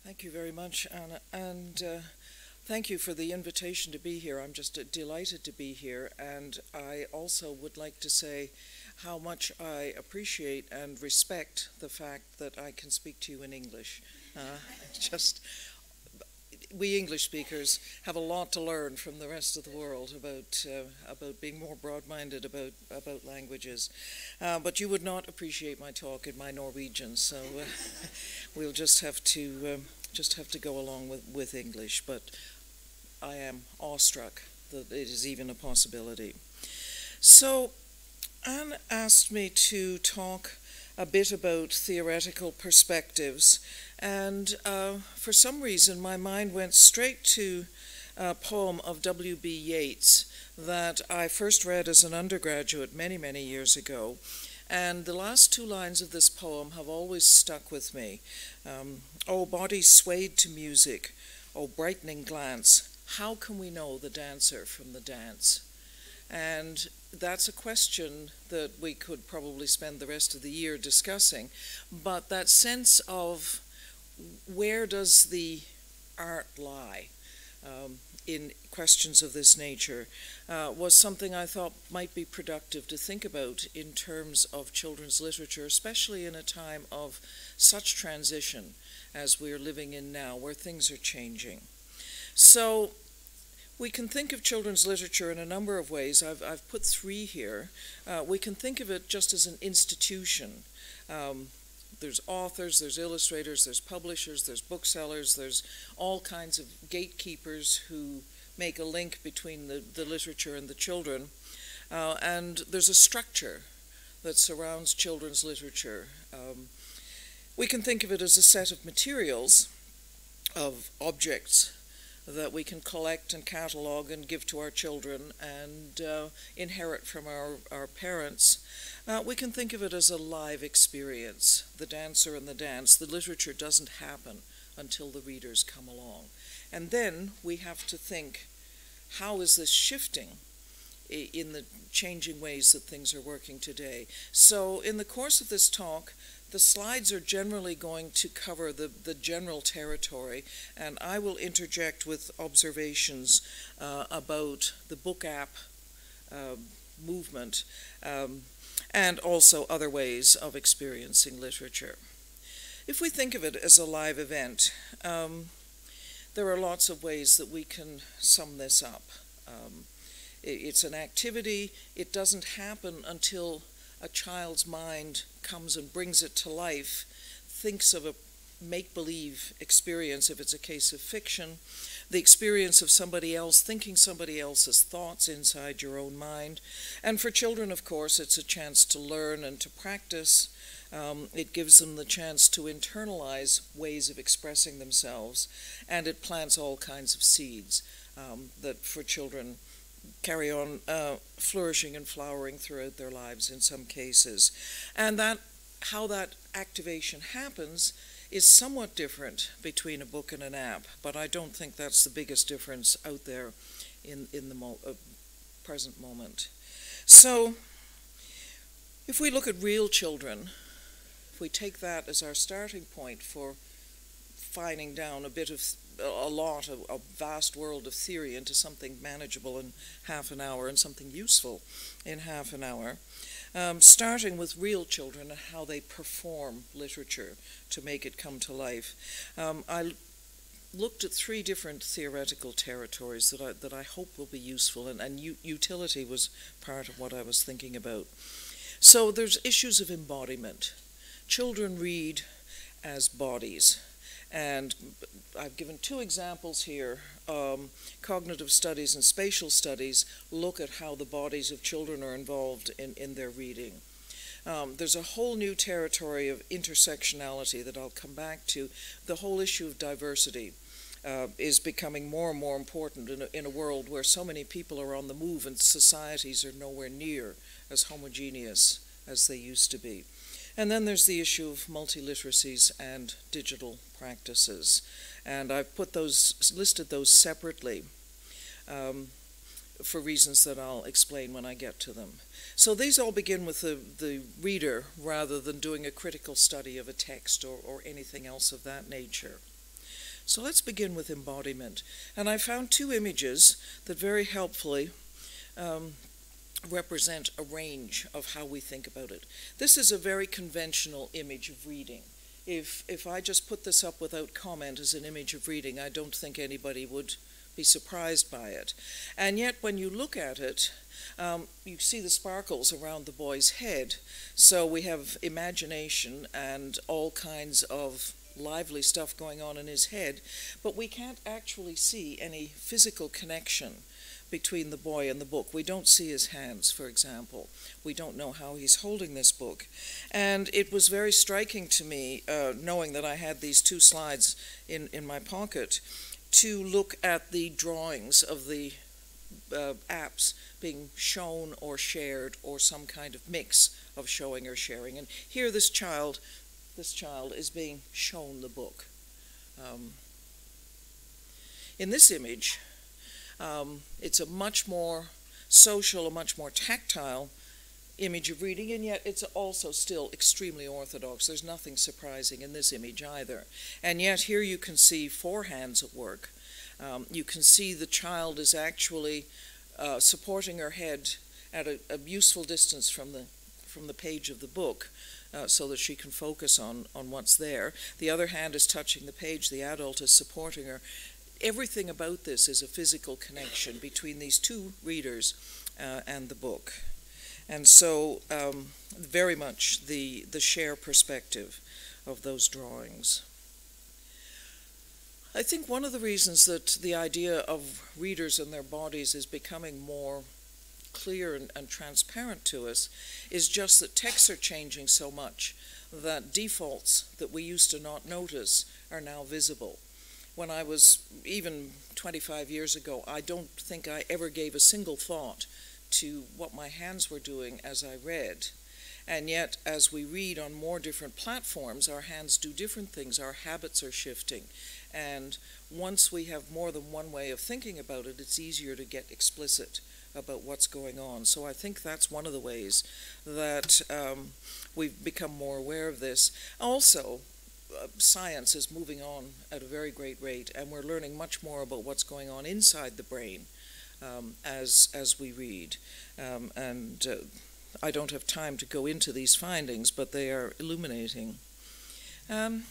Thank you very much, Anna, and thank you for the invitation to be here. I'm just delighted to be here, and I also would like to say how much I appreciate and respect the fact that I can speak to you in English. Just we English speakers have a lot to learn from the rest of the world about being more broad-minded about languages. But you would not appreciate my talk in my Norwegian, so we'll just have to go along with English. But I am awestruck that it is even a possibility. So Anne asked me to talk a bit about theoretical perspectives, and for some reason my mind went straight to a poem of W.B. Yeats that I first read as an undergraduate many, many years ago, and the last two lines of this poem have always stuck with me. "Oh, body swayed to music, oh, brightening glance, how can we know the dancer from the dance?" And that's a question that we could probably spend the rest of the year discussing. But that sense of where does the art lie in questions of this nature was something I thought might be productive to think about in terms of children's literature, especially in a time of such transition as we're living in now, where things are changing. So we can think of children's literature in a number of ways. I've put three here. We can think of it just as an institution. There's authors, there's illustrators, there's publishers, there's booksellers, there's all kinds of gatekeepers who make a link between the literature and the children. And there's a structure that surrounds children's literature. We can think of it as a set of materials, of objects, that we can collect and catalog and give to our children and inherit from our parents. We can think of it as a live experience, the dancer and the dance. The literature doesn't happen until the readers come along. And then we have to think, how is this shifting in the changing ways that things are working today? So in the course of this talk, the slides are generally going to cover the general territory, and I will interject with observations about the book app movement and also other ways of experiencing literature. If we think of it as a live event, there are lots of ways that we can sum this up. It's an activity. It doesn't happen until a child's mind comes and brings it to life, thinks of a make-believe experience if it's a case of fiction, the experience of somebody else thinking somebody else's thoughts inside your own mind. And for children, of course, it's a chance to learn and to practice. It gives them the chance to internalize ways of expressing themselves, and it plants all kinds of seeds that for children carry on flourishing and flowering throughout their lives in some cases. And how that activation happens is somewhat different between a book and an app, but I don't think that's the biggest difference out there in the present moment. So if we look at real children, if we take that as our starting point for fining down a vast world of theory into something manageable in half an hour and something useful in half an hour, starting with real children and how they perform literature to make it come to life. I looked at three different theoretical territories that I hope will be useful, and utility was part of what I was thinking about. So there's issues of embodiment. Children read as bodies. And I've given two examples here. Cognitive studies and spatial studies look at how the bodies of children are involved in their reading. There's a whole new territory of intersectionality that I'll come back to. The whole issue of diversity is becoming more and more important in a world where so many people are on the move and societies are nowhere near as homogeneous as they used to be. And then there's the issue of multiliteracies and digital practices. And I've listed those separately for reasons that I'll explain when I get to them. So these all begin with the reader rather than doing a critical study of a text or anything else of that nature. So let's begin with embodiment. And I found two images that very helpfully represent a range of how we think about it. This is a very conventional image of reading. If I just put this up without comment as an image of reading, I don't think anybody would be surprised by it. And yet when you look at it, you see the sparkles around the boy's head. So we have imagination and all kinds of lively stuff going on in his head, but we can't actually see any physical connection between the boy and the book. We don't see his hands, for example. We don't know how he's holding this book. And it was very striking to me, knowing that I had these two slides in my pocket, to look at the drawings of the apps being shown or shared, or some kind of mix of showing or sharing. And here this child is being shown the book. In this image, it's a much more social, a much more tactile image of reading, and yet it's also still extremely orthodox. There's nothing surprising in this image either. And yet here you can see four hands at work. You can see the child is actually supporting her head at a useful distance from the page of the book, so that she can focus on what's there. The other hand is touching the page. The adult is supporting her. Everything about this is a physical connection between these two readers and the book. And so very much the share perspective of those drawings. I think one of the reasons that the idea of readers and their bodies is becoming more clear and transparent to us is just that texts are changing so much that defaults that we used to not notice are now visible. When I was, even 25 years ago, I don't think I ever gave a single thought to what my hands were doing as I read. And yet, as we read on more different platforms, our hands do different things. Our habits are shifting. And once we have more than one way of thinking about it, it's easier to get explicit about what's going on. So I think that's one of the ways that we've become more aware of this. Also, science is moving on at a very great rate, and we're learning much more about what's going on inside the brain as we read. I don't have time to go into these findings, but they are illuminating. Now,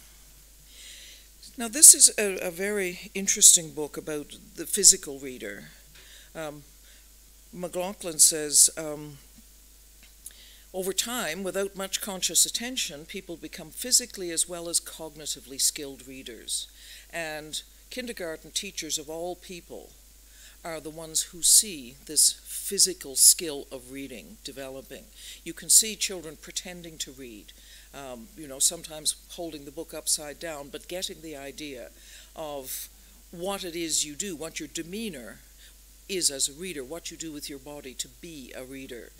this is a very interesting book about the physical reader. McLaughlin says, over time, without much conscious attention, people become physically as well as cognitively skilled readers. And kindergarten teachers of all people are the ones who see this physical skill of reading developing. You can see children pretending to read, sometimes holding the book upside down, but getting the idea of what it is you do, what your demeanor is as a reader, what you do with your body to be a reader.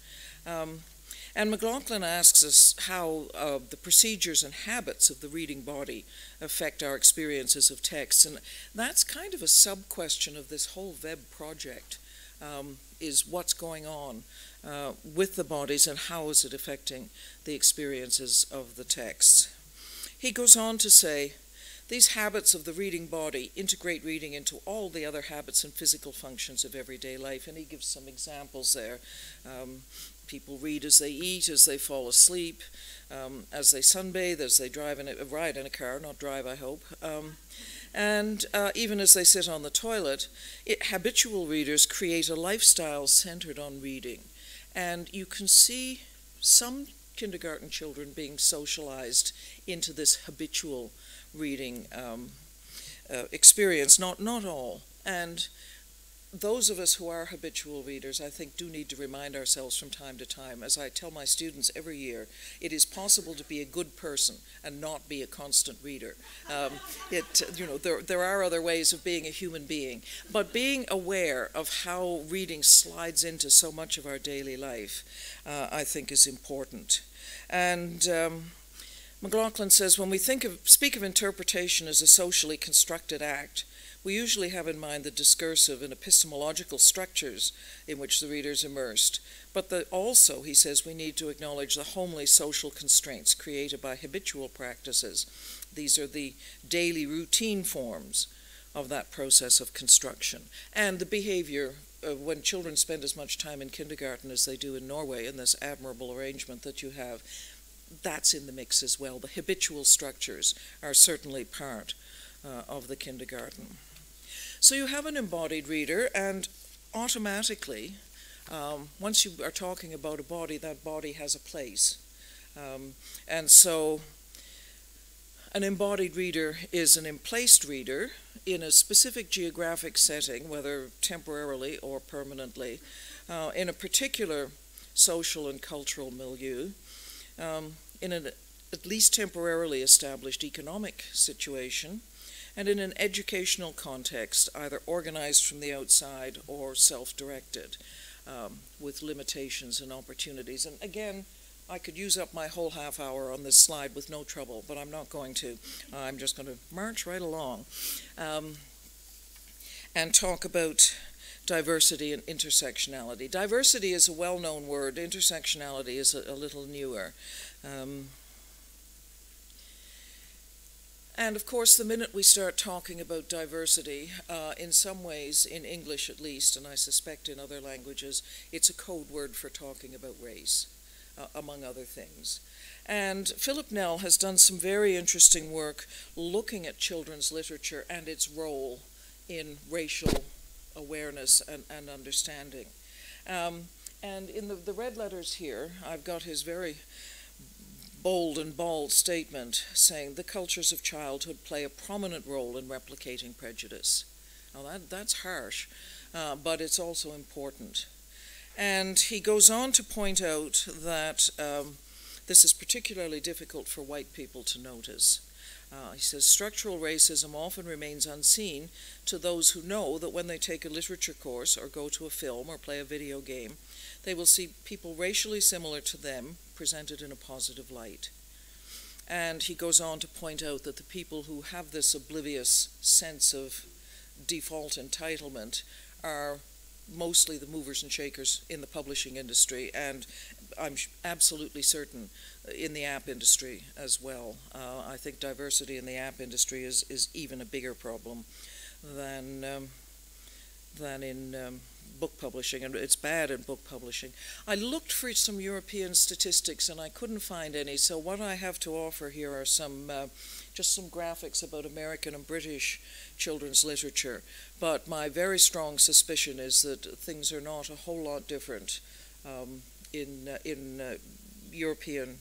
And McLaughlin asks us how the procedures and habits of the reading body affect our experiences of text. And that's kind of a sub-question of this whole VEBB project, is what's going on with the bodies and how is it affecting the experiences of the texts. He goes on to say, these habits of the reading body integrate reading into all the other habits and physical functions of everyday life. And he gives some examples there. People read as they eat, as they fall asleep, as they sunbathe, as they ride in a car, not drive, I hope, and even as they sit on the toilet. Habitual readers create a lifestyle centered on reading. And you can see some kindergarten children being socialized into this habitual reading experience, not all. And those of us who are habitual readers, I think, do need to remind ourselves from time to time, as I tell my students every year, it is possible to be a good person and not be a constant reader. There are other ways of being a human being, but being aware of how reading slides into so much of our daily life, I think, is important. And McLaughlin says, when we speak of interpretation as a socially constructed act, we usually have in mind the discursive and epistemological structures in which the reader is immersed, but also, he says, we need to acknowledge the homely social constraints created by habitual practices These are the daily routine forms of that process of construction. And the behavior when children spend as much time in kindergarten as they do in Norway, in this admirable arrangement that you have, that's in the mix as well. The habitual structures are certainly part of the kindergarten. So you have an embodied reader, and automatically, once you are talking about a body, that body has a place. And so an embodied reader is an emplaced reader in a specific geographic setting, whether temporarily or permanently, in a particular social and cultural milieu, in an at least temporarily established economic situation, and in an educational context, either organized from the outside or self-directed, with limitations and opportunities. And again, I could use up my whole half hour on this slide with no trouble, but I'm not going to. I'm just going to march right along and talk about diversity and intersectionality. Diversity is a well-known word. Intersectionality is a little newer. And of course, the minute we start talking about diversity, in some ways, in English at least, and I suspect in other languages, it's a code word for talking about race, among other things. And Philip Nell has done some very interesting work looking at children's literature and its role in racial awareness and understanding. And in the red letters here, I've got his very bold and bald statement saying the cultures of childhood play a prominent role in replicating prejudice. Now that's harsh, but it's also important. And he goes on to point out that this is particularly difficult for white people to notice. He says, structural racism often remains unseen to those who know that when they take a literature course or go to a film or play a video game, they will see people racially similar to them presented in a positive light. And he goes on to point out that the people who have this oblivious sense of default entitlement are mostly the movers and shakers in the publishing industry, and I'm absolutely certain in the app industry as well. I think diversity in the app industry is even a bigger problem than in book publishing, and it's bad in book publishing. I looked for some European statistics and I couldn't find any, so what I have to offer here are just some graphics about American and British children's literature, but my very strong suspicion is that things are not a whole lot different in European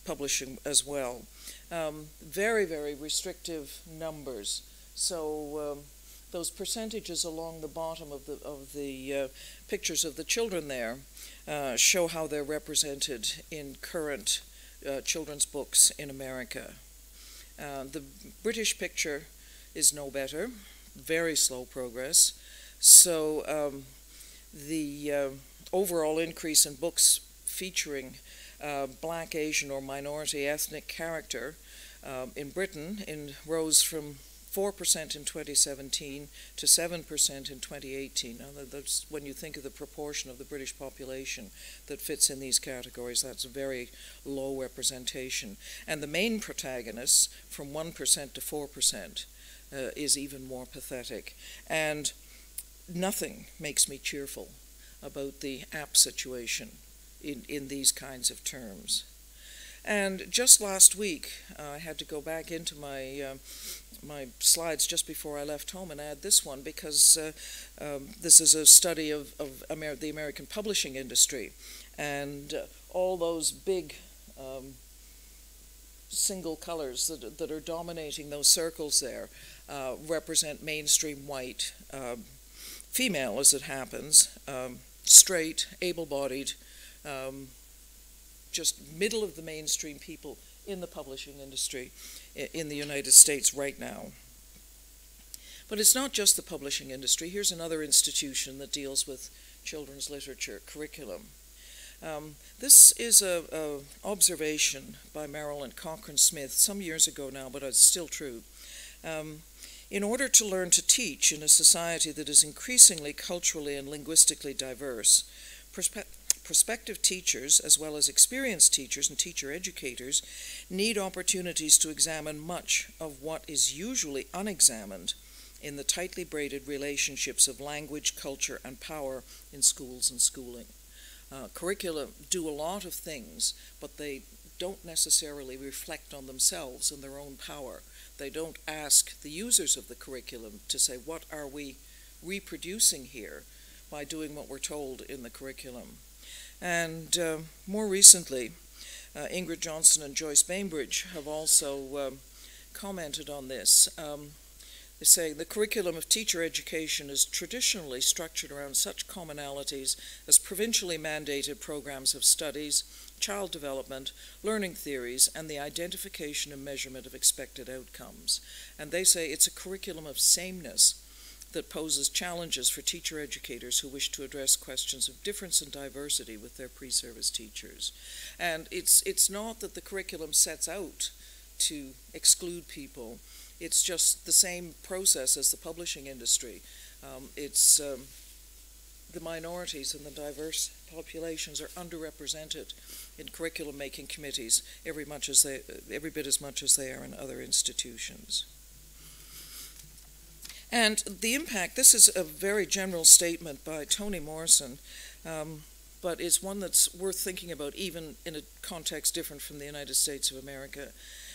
publishing as well. Very, very restrictive numbers. So those percentages along the bottom of the pictures of the children there show how they're represented in current children's books in America. The British picture is no better, very slow progress. So the overall increase in books featuring Black, Asian, or minority ethnic character in Britain rose from 4% in 2017 to 7% in 2018. Now, that's, when you think of the proportion of the British population that fits in these categories, that's a very low representation. And the main protagonists, from 1% to 4%, is even more pathetic. And nothing makes me cheerful about the app situation in these kinds of terms. And just last week, I had to go back into my my slides just before I left home and add this one, because this is a study of the American publishing industry, and all those big single colors that are dominating those circles there represent mainstream white, female as it happens, straight, able-bodied, just middle of the mainstream people in the publishing industry in the United States right now. But it's not just the publishing industry. Here's another institution that deals with children's literature curriculum. This is an observation by Marilyn Cochran-Smith some years ago now, but it's still true. In order to learn to teach in a society that is increasingly culturally and linguistically diverse, prospective teachers, as well as experienced teachers and teacher educators, need opportunities to examine much of what is usually unexamined in the tightly braided relationships of language, culture, and power in schools and schooling. Curricula do a lot of things, but they don't necessarily reflect on themselves and their own power. They don't ask the users of the curriculum to say, what are we reproducing here by doing what we're told in the curriculum? And more recently, Ingrid Johnson and Joyce Bainbridge have also commented on this. They say the curriculum of teacher education is traditionally structured around such commonalities as provincially mandated programs of studies, child development, learning theories, and the identification and measurement of expected outcomes. And they say it's a curriculum of sameness that poses challenges for teacher educators who wish to address questions of difference and diversity with their pre-service teachers. And it's not that the curriculum sets out to exclude people. It's just the same process as the publishing industry. It's the minorities and the diverse populations are underrepresented in curriculum-making committees every bit as much as they are in other institutions. And the impact, this is a very general statement by Toni Morrison, but it's one that's worth thinking about even in a context different from the United States of America.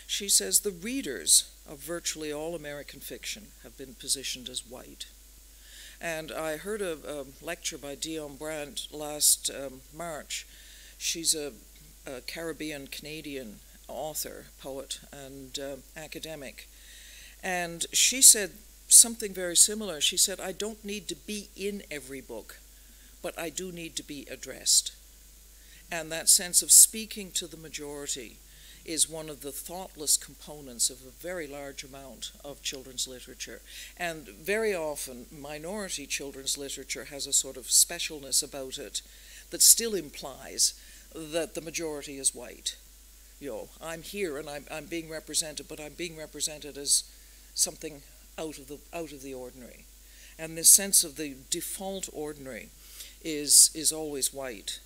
She says the readers of virtually all American fiction have been positioned as white. And I heard a lecture by Dionne Brandt last March. She's a Caribbean-Canadian author, poet, and academic. And she said something very similar. She said, I don't need to be in every book, but I do need to be addressed. And that sense of speaking to the majority is one of the thoughtless components of a very large amount of children's literature. And very often, minority children's literature has a sort of specialness about it that still implies that the majority is white. You know, I'm here and I'm being represented, but I'm being represented as something out of the ordinary. And this sense of the default ordinary is always white.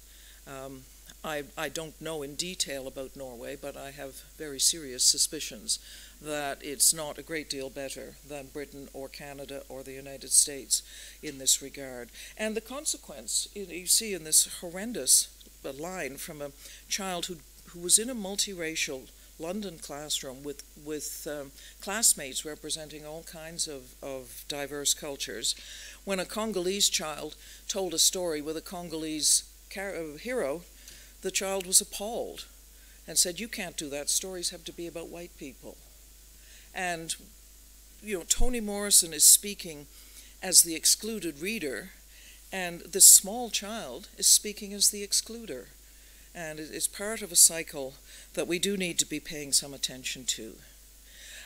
I don't know in detail about Norway, but I have very serious suspicions that it's not a great deal better than Britain or Canada or the United States in this regard. And the consequence, you see in this horrendous line from a child who was in a multiracial London classroom with classmates representing all kinds of diverse cultures, when a Congolese child told a story with a Congolese hero, the child was appalled and said, you can't do that. Stories have to be about white people. And, you know, Toni Morrison is speaking as the excluded reader, and this small child is speaking as the excluder. And it's part of a cycle that we do need to be paying some attention to.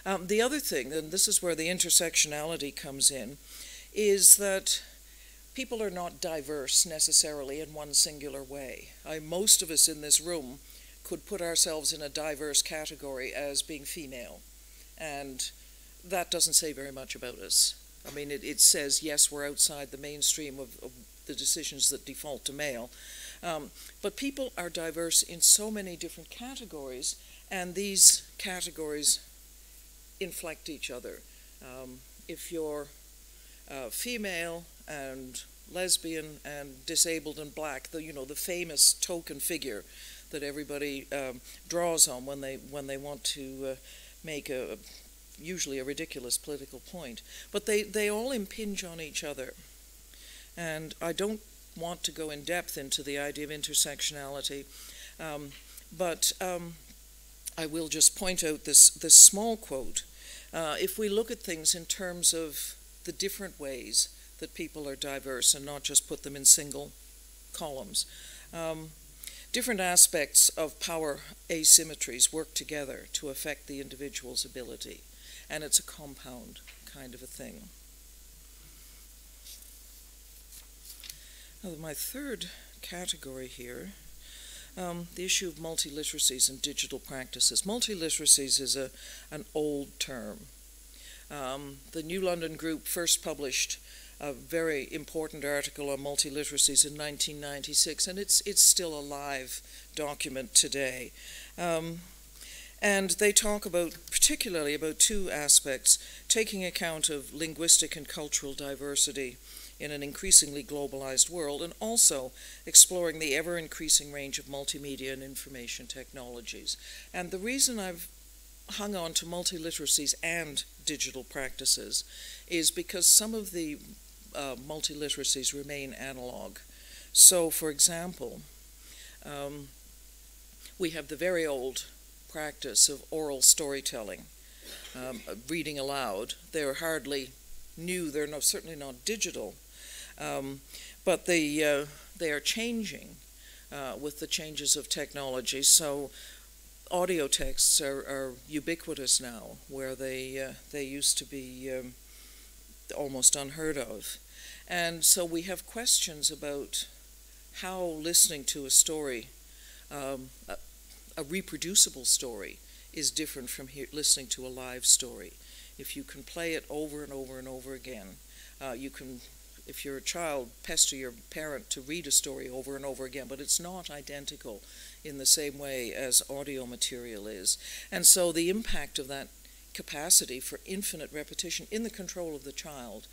The other thing, and this is where the intersectionality comes in, is that people are not diverse necessarily in one singular way. Most of us in this room could put ourselves in a diverse category as being female, and that doesn't say very much about us. I mean, it says, yes, we're outside the mainstream of the decisions that default to male, but people are diverse in so many different categories, and these categories inflect each other. If you're female and lesbian and disabled and black, the famous token figure that everybody draws on when they want to make usually a ridiculous political point. But they all impinge on each other. And I don't want to go in depth into the idea of intersectionality, but I will just point out this small quote. If we look at things in terms of the different ways that people are diverse and not just put them in single columns, different aspects of power asymmetries work together to affect the individual's ability, and it's a compound kind of a thing. Now, my third category here, the issue of multiliteracies and digital practices. Multiliteracies is an old term. The New London Group first published a very important article on multiliteracies in 1996, and it's still a live document today. And they talk about, particularly about two aspects: taking account of linguistic and cultural diversity in an increasingly globalized world, and also exploring the ever-increasing range of multimedia and information technologies. And the reason I've hung on to multiliteracies and digital practices is because some of the multiliteracies remain analog. So, for example, we have the very old practice of oral storytelling, reading aloud. They're hardly new, they're certainly not digital, but they are changing with the changes of technology. So audio texts are ubiquitous now, where they used to be almost unheard of. And so we have questions about how listening to a story, a reproducible story, is different from listening to a live story. If you can play it over and over and over again, you can, if you're a child, pester your parent to read a story over and over again, but it's not identical in the same way as audio material is. And so the impact of that capacity for infinite repetition in the control of the child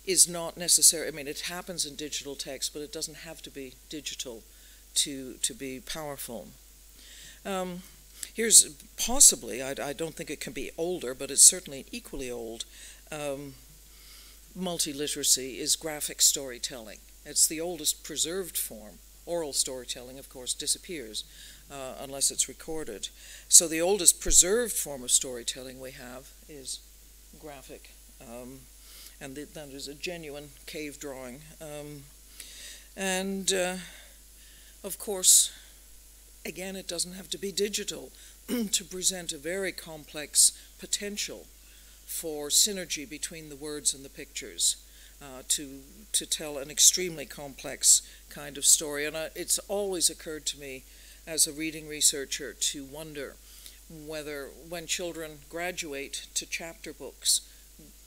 is not necessary. I mean, it happens in digital text, but it doesn't have to be digital to be powerful. Here's possibly, I don't think it can be older, but it's certainly equally old, multiliteracy is graphic storytelling. It's the oldest preserved form. Oral storytelling, of course, disappears unless it's recorded. So the oldest preserved form of storytelling we have is graphic, and that is a genuine cave drawing. Of course, again, it doesn't have to be digital to present a very complex potential for synergy between the words and the pictures, to tell an extremely complex kind of story. And it's always occurred to me as a reading researcher to wonder whether when children graduate to chapter books,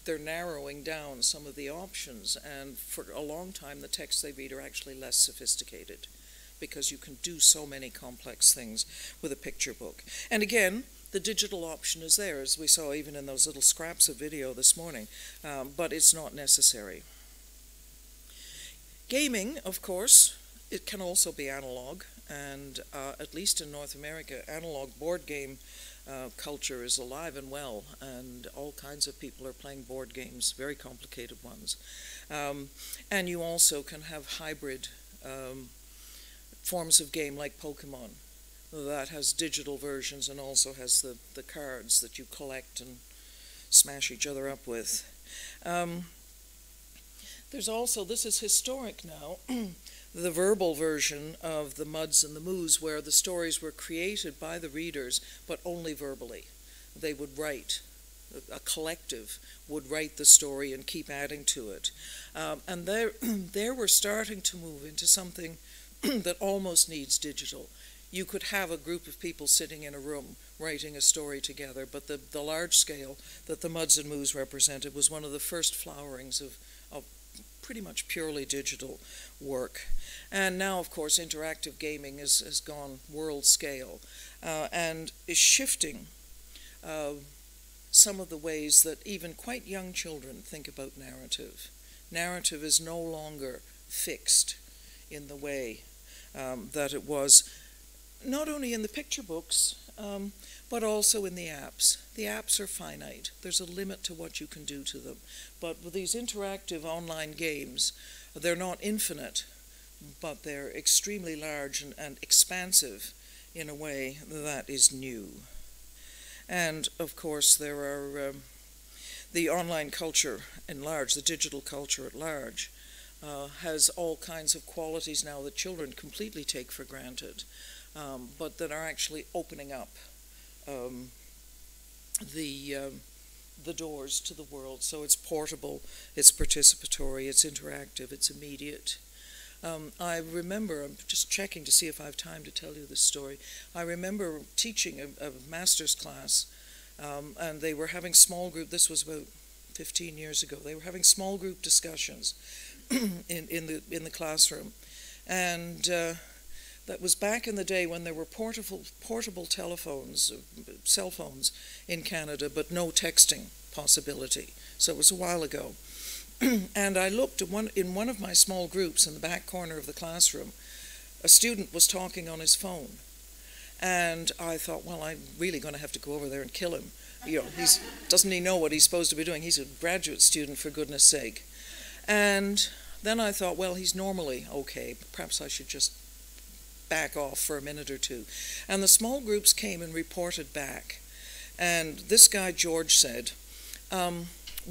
they're narrowing down some of the options, and for a long time the texts they read are actually less sophisticated, because you can do so many complex things with a picture book. And again, the digital option is there, as we saw even in those little scraps of video this morning, but it's not necessary. Gaming, of course, it can also be analog, and at least in North America, analog board game culture is alive and well, and all kinds of people are playing board games, very complicated ones. And you also can have hybrid forms of game like Pokemon that has digital versions and also has the cards that you collect and smash each other up with. There's also, this is historic now, the verbal version of the Muds and the Moos, where the stories were created by the readers, but only verbally. They would write, a collective would write the story and keep adding to it. And there we're starting to move into something that almost needs digital. You could have a group of people sitting in a room writing a story together, but the large scale that the Muds and Moos represented was one of the first flowerings of pretty much purely digital work. And now, of course, interactive gaming has gone world scale and is shifting some of the ways that even quite young children think about narrative. Narrative is no longer fixed in the way that it was, not only in the picture books, but also in the apps. The apps are finite. There's a limit to what you can do to them. But with these interactive online games, they're not infinite, but they're extremely large and expansive in a way that is new. And, of course, there are the online culture at large, the digital culture at large, has all kinds of qualities now that children completely take for granted, but that are actually opening up the doors to the world. So it's portable, it's participatory, it's interactive, it's immediate. I remember, I'm just checking to see if I have time to tell you this story. I remember teaching a master's class, and they were having small group. This was about 15 years ago. They were having small group discussions in the classroom. And that was back in the day when there were portable telephones, cell phones in Canada, but no texting possibility. So it was a while ago. And I looked at in one of my small groups in the back corner of the classroom, a student was talking on his phone. And I thought, well, I'm really going to have to go over there and kill him. You know, doesn't he know what he's supposed to be doing? He's a graduate student, for goodness sake. And then I thought, well, he's normally okay, but perhaps I should just back off for a minute or two. And the small groups came and reported back. And this guy, George, said,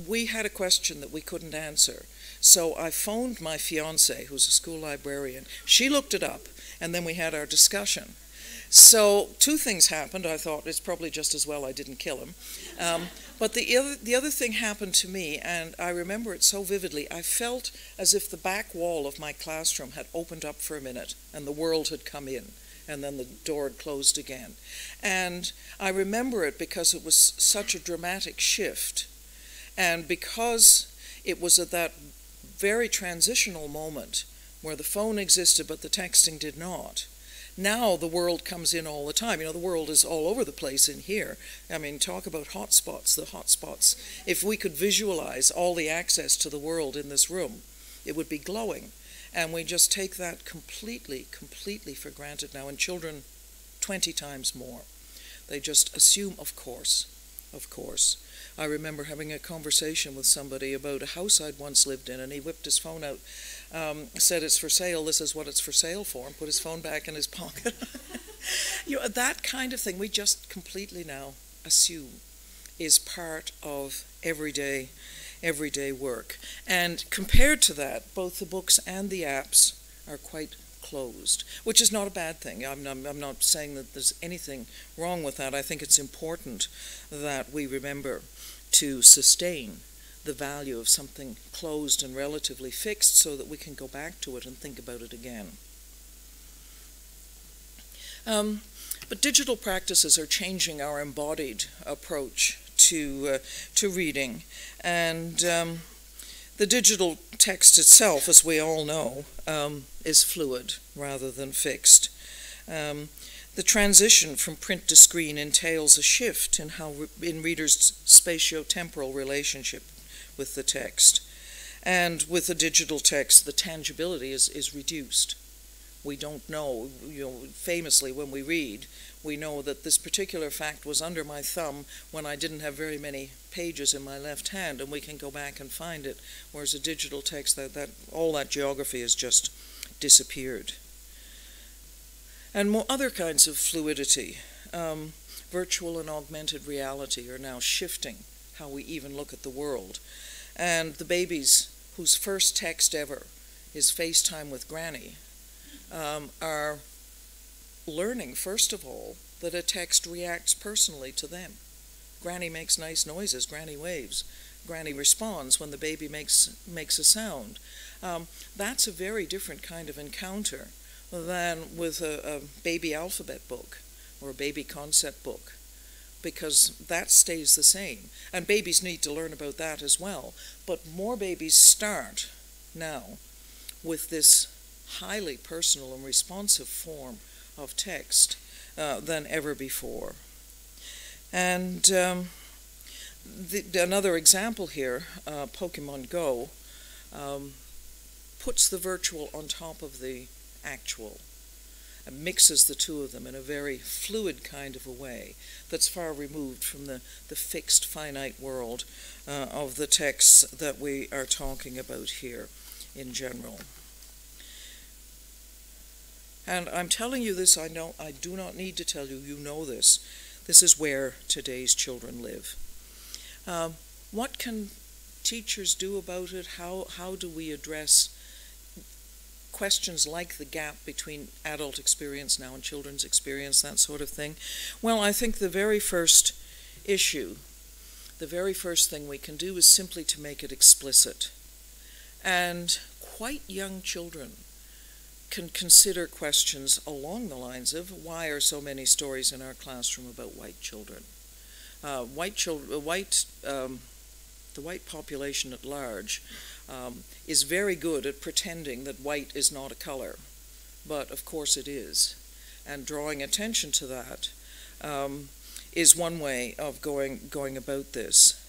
we had a question that we couldn't answer. So I phoned my fiancée, who's a school librarian. She looked it up, and then we had our discussion. So two things happened. I thought it's probably just as well I didn't kill him. But the other thing happened to me, and I remember it so vividly. I felt as if the back wall of my classroom had opened up for a minute, and the world had come in, and then the door had closed again. And I remember it because it was such a dramatic shift, and because it was at that very transitional moment where the phone existed but the texting did not. Now the world comes in all the time. You know, the world is all over the place in here. I mean, talk about hotspots, the hotspots. If we could visualize all the access to the world in this room, it would be glowing. And we just take that completely for granted now. And children, 20 times more. They just assume, of course. I remember having a conversation with somebody about a house I'd once lived in, and he whipped his phone out, said it's for sale, this is what it's for sale for, and put his phone back in his pocket. You know, that kind of thing we just completely now assume is part of everyday work. And compared to that, both the books and the apps are quite closed, which is not a bad thing. I'm not saying that there's anything wrong with that. I think it's important that we remember to sustain the value of something closed and relatively fixed so that we can go back to it and think about it again. But digital practices are changing our embodied approach to reading, and the digital text itself, as we all know, is fluid rather than fixed. The transition from print to screen entails a shift in readers' spatio-temporal relationship with the text. And with the digital text, the tangibility is reduced. We don't know, famously when we read, we know that this particular fact was under my thumb when I didn't have very many pages in my left hand, and we can go back and find it, whereas a digital text, all that geography has just disappeared. And more other kinds of fluidity, virtual and augmented reality are now shifting how we even look at the world. And the babies whose first text ever is FaceTime with Granny are learning, first of all, that a text reacts personally to them. Granny makes nice noises, Granny waves. Granny responds when the baby makes a sound. That's a very different kind of encounter than with a baby alphabet book or a baby concept book, because that stays the same. And babies need to learn about that as well. But more babies start now with this highly personal and responsive form of text than ever before. And another example here, Pokemon Go, puts the virtual on top of the actual and mixes the two of them in a very fluid kind of a way that's far removed from the fixed finite world of the texts that we are talking about here in general. And I'm telling you this, I do not need to tell you, you know this. This is where today's children live. What can teachers do about it? How do we address questions like the gap between adult experience now and children's experience, that sort of thing? Well, I think the very first issue, the very first thing we can do is simply to make it explicit. And quite young children can consider questions along the lines of, why are so many stories in our classroom about white children? White the white population at large, is very good at pretending that white is not a color, but of course it is. And drawing attention to that is one way of going about this.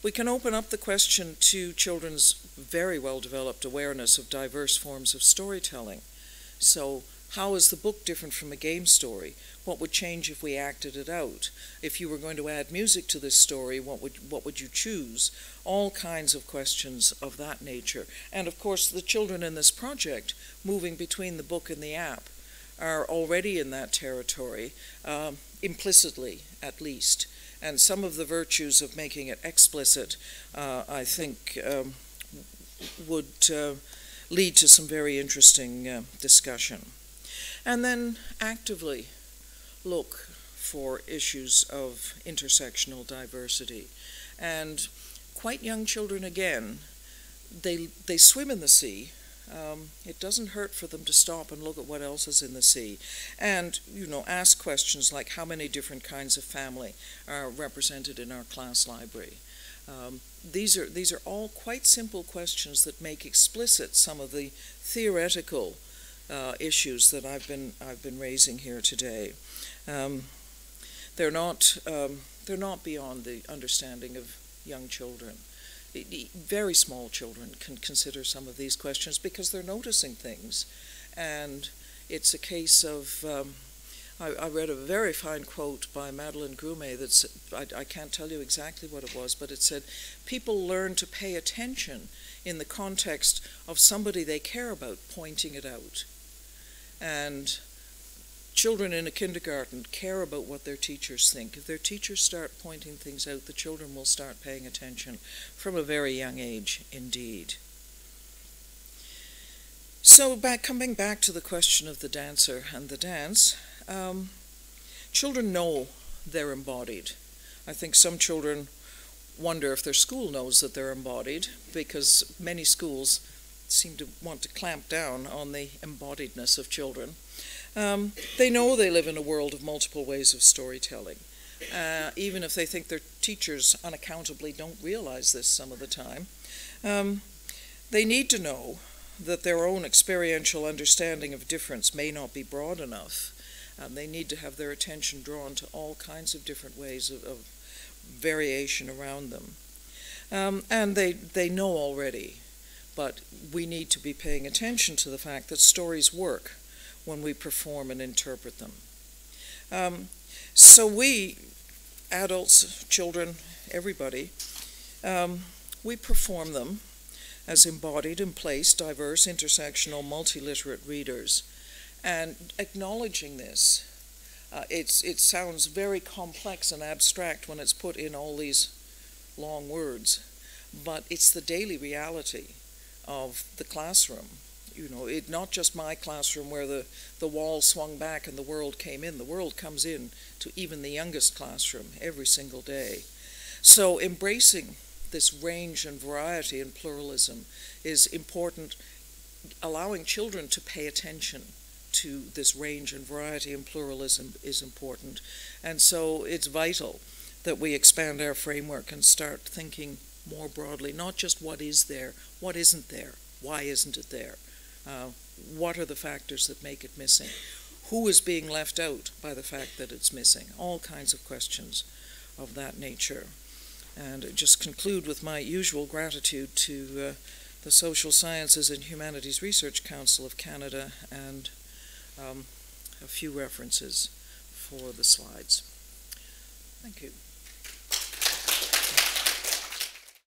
We can open up the question to children's very well-developed awareness of diverse forms of storytelling. So, how is the book different from a game story? What would change if we acted it out? If you were going to add music to this story, what would you choose? All kinds of questions of that nature. And of course, the children in this project, moving between the book and the app, are already in that territory, implicitly at least. And some of the virtues of making it explicit, I think, would lead to some very interesting discussion. And then actively look for issues of intersectional diversity. And quite young children, again, they swim in the sea. It doesn't hurt for them to stop and look at what else is in the sea. And, ask questions like how many different kinds of family are represented in our class library. These are all quite simple questions that make explicit some of the theoretical issues that I've been raising here today. They're not beyond the understanding of young children. Very small children can consider some of these questions because they're noticing things, and it's a case of. I read a very fine quote by Madeleine Grumet that's, I can't tell you exactly what it was, but it said, people learn to pay attention in the context of somebody they care about pointing it out. And children in a kindergarten care about what their teachers think. If their teachers start pointing things out, the children will start paying attention from a very young age indeed. So coming back to the question of the dancer and the dance, children know they're embodied. I think some children wonder if their school knows that they're embodied, because many schools seem to want to clamp down on the embodiedness of children. They know they live in a world of multiple ways of storytelling, even if they think their teachers unaccountably don't realize this some of the time. They need to know that their own experiential understanding of difference may not be broad enough. They need to have their attention drawn to all kinds of different ways of variation around them. And they know already, but we need to be paying attention to the fact that stories work when we perform and interpret them. So we, adults, children, everybody, we perform them as embodied, emplaced, diverse, intersectional, multiliterate readers. And acknowledging this, it sounds very complex and abstract when it's put in all these long words, but it's the daily reality of the classroom. Not just my classroom where the wall swung back and the world came in. The world comes in to even the youngest classroom every single day. So embracing this range and variety and pluralism is important. Allowing children to pay attention to this range and variety and pluralism is important. And so it's vital that we expand our framework and start thinking more broadly, not just what is there, what isn't there, why isn't it there, what are the factors that make it missing, who is being left out by the fact that it's missing, all kinds of questions of that nature. And just conclude with my usual gratitude to the Social Sciences and Humanities Research Council of Canada and a few references for the slides. Thank you.